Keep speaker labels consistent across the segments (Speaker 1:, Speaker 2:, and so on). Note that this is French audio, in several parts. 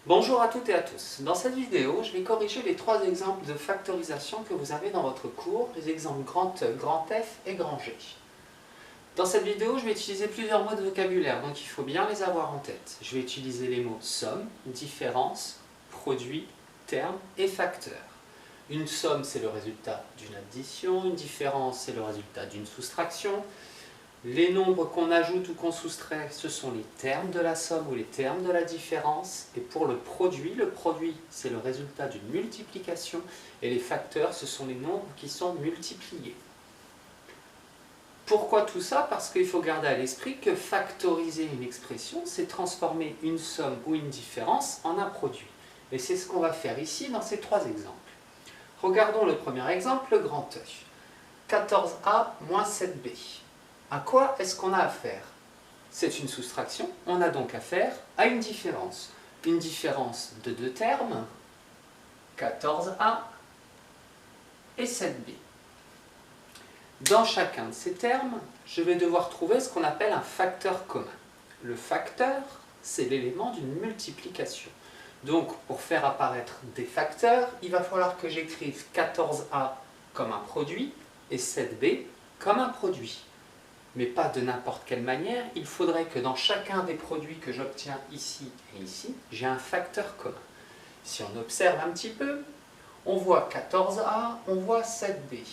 Speaker 1: Bonjour à toutes et à tous. Dans cette vidéo, je vais corriger les trois exemples de factorisation que vous avez dans votre cours, les exemples grand E, grand F et grand G. Dans cette vidéo, je vais utiliser plusieurs mots de vocabulaire, donc il faut bien les avoir en tête. Je vais utiliser les mots somme, différence, produit, terme et facteur. Une somme, c'est le résultat d'une addition, une différence, c'est le résultat d'une soustraction. Les nombres qu'on ajoute ou qu'on soustrait, ce sont les termes de la somme ou les termes de la différence. Et pour le produit, c'est le résultat d'une multiplication. Et les facteurs, ce sont les nombres qui sont multipliés. Pourquoi tout ça? Parce qu'il faut garder à l'esprit que factoriser une expression, c'est transformer une somme ou une différence en un produit. Et c'est ce qu'on va faire ici dans ces trois exemples. Regardons le premier exemple, le grand E. 14a moins 7b. À quoi est-ce qu'on a affaire? C'est une soustraction, on a donc affaire à une différence. Une différence de deux termes, 14a et 7b. Dans chacun de ces termes, je vais devoir trouver ce qu'on appelle un facteur commun. Le facteur, c'est l'élément d'une multiplication. Donc, pour faire apparaître des facteurs, il va falloir que j'écrive 14a comme un produit et 7b comme un produit. Mais pas de n'importe quelle manière, il faudrait que dans chacun des produits que j'obtiens ici et ici, j'ai un facteur commun. Si on observe un petit peu, on voit 14a, on voit 7b.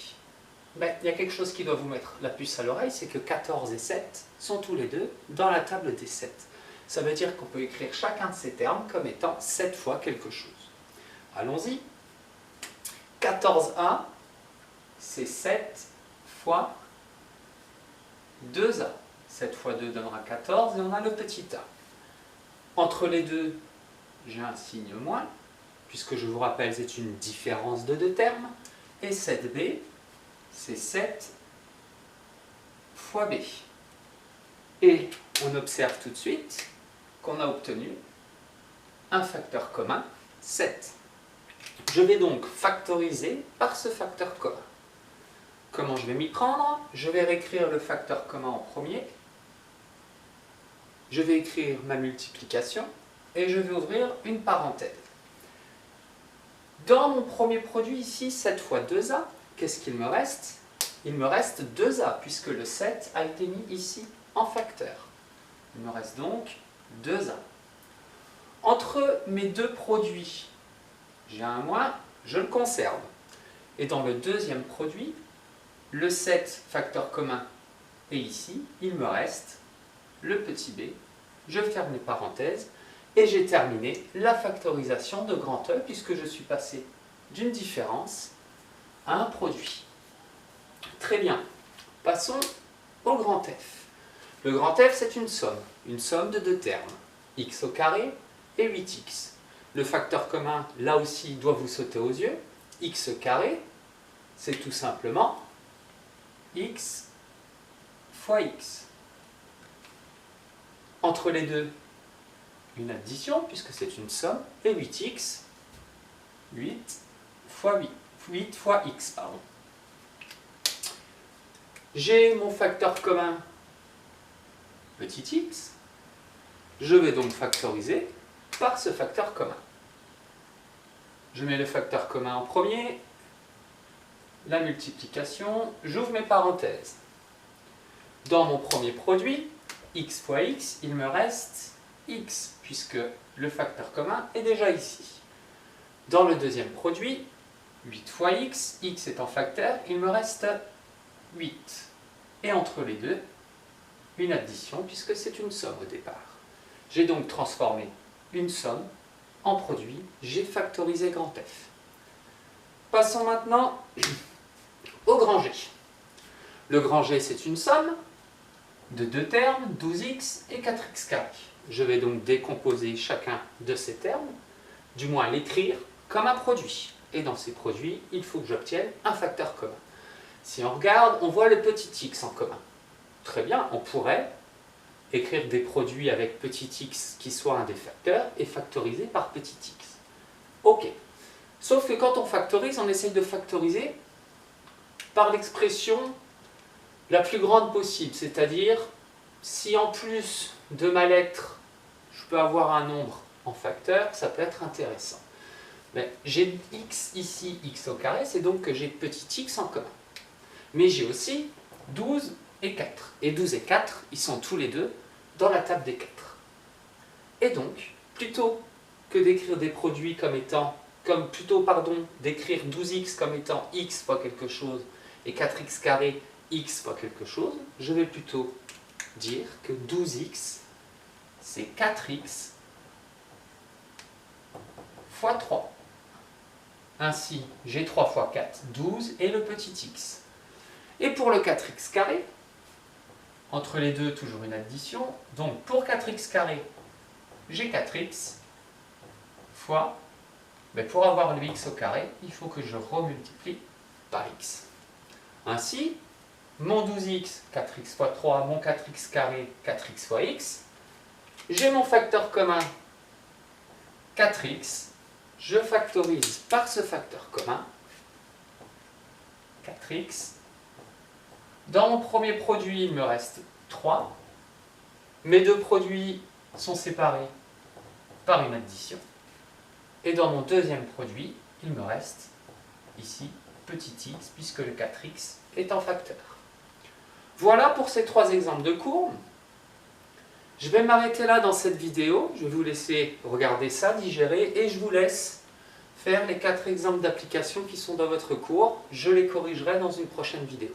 Speaker 1: Ben, il y a quelque chose qui doit vous mettre la puce à l'oreille, c'est que 14 et 7 sont tous les deux dans la table des 7. Ça veut dire qu'on peut écrire chacun de ces termes comme étant 7 fois quelque chose. Allons-y. 14a, c'est 7 fois 2a. 7 fois 2 donnera 14 et on a le petit a. Entre les deux, j'ai un signe moins, puisque je vous rappelle c'est une différence de deux termes. Et 7b, c'est 7 fois b. Et on observe tout de suite qu'on a obtenu un facteur commun, 7. Je vais donc factoriser par ce facteur commun. Comment je vais m'y prendre? Je vais réécrire le facteur commun en premier. Je vais écrire ma multiplication et je vais ouvrir une parenthèse. Dans mon premier produit ici, 7 fois 2a, qu'est-ce qu'il me reste? Il me reste 2a puisque le 7 a été mis ici en facteur. Il me reste donc 2a. Entre mes deux produits, j'ai un moins, je le conserve. Et dans le deuxième produit, le 7 facteur commun est ici, il me reste le petit b, je ferme les parenthèses et j'ai terminé la factorisation de grand E puisque je suis passé d'une différence à un produit. Très bien, passons au grand F. Le grand F, c'est une somme de deux termes, x au carré et 8x. Le facteur commun, là aussi, doit vous sauter aux yeux. X au carré, c'est tout simplement x fois x. Entre les deux, une addition, puisque c'est une somme, et 8x, 8 fois 8, 8 fois x, pardon. J'ai mon facteur commun, petit x, je vais donc factoriser par ce facteur commun. Je mets le facteur commun en premier, la multiplication, j'ouvre mes parenthèses. Dans mon premier produit, x fois x, il me reste x, puisque le facteur commun est déjà ici. Dans le deuxième produit, 8 fois x, x est en facteur, il me reste 8. Et entre les deux, une addition, puisque c'est une somme au départ. J'ai donc transformé une somme en produit, j'ai factorisé grand F. Passons maintenant au grand G. Le grand G, c'est une somme de deux termes, 12x et 4x carré. Je vais donc décomposer chacun de ces termes, du moins l'écrire comme un produit. Et dans ces produits, il faut que j'obtienne un facteur commun. Si on regarde, on voit le petit x en commun. Très bien, on pourrait écrire des produits avec petit x qui soit un des facteurs et factoriser par petit x. Ok. Sauf que quand on factorise, on essaye de factoriser par l'expression la plus grande possible. C'est-à-dire, si en plus de ma lettre, je peux avoir un nombre en facteur, ça peut être intéressant. Mais j'ai x ici, x au carré, c'est donc que j'ai petit x en commun. Mais j'ai aussi 12 et 4. Et 12 et 4, ils sont tous les deux dans la table des 4. Et donc, plutôt que d'écrire des produits comme étant, d'écrire 12x comme étant x fois quelque chose et 4x carré x fois quelque chose, je vais plutôt dire que 12x, c'est 4x fois 3. Ainsi, j'ai 3 fois 4, 12, et le petit x. Et pour le 4x carré, entre les deux, toujours une addition. Donc, pour 4x carré, j'ai 4x fois, pour avoir le x au carré, il faut que je remultiplie par x. Ainsi, mon 12x, 4x fois 3, mon 4x carré, 4x fois x. J'ai mon facteur commun, 4x. Je factorise par ce facteur commun, 4x. Dans mon premier produit, il me reste 3. Mes deux produits sont séparés par une addition. Et dans mon deuxième produit, il me reste ici petit x, puisque le 4x est en facteur. Voilà pour ces 3 exemples de courbes. Je vais m'arrêter là dans cette vidéo. Je vais vous laisser regarder ça, digérer, et je vous laisse faire les 4 exemples d'application qui sont dans votre cours. Je les corrigerai dans une prochaine vidéo.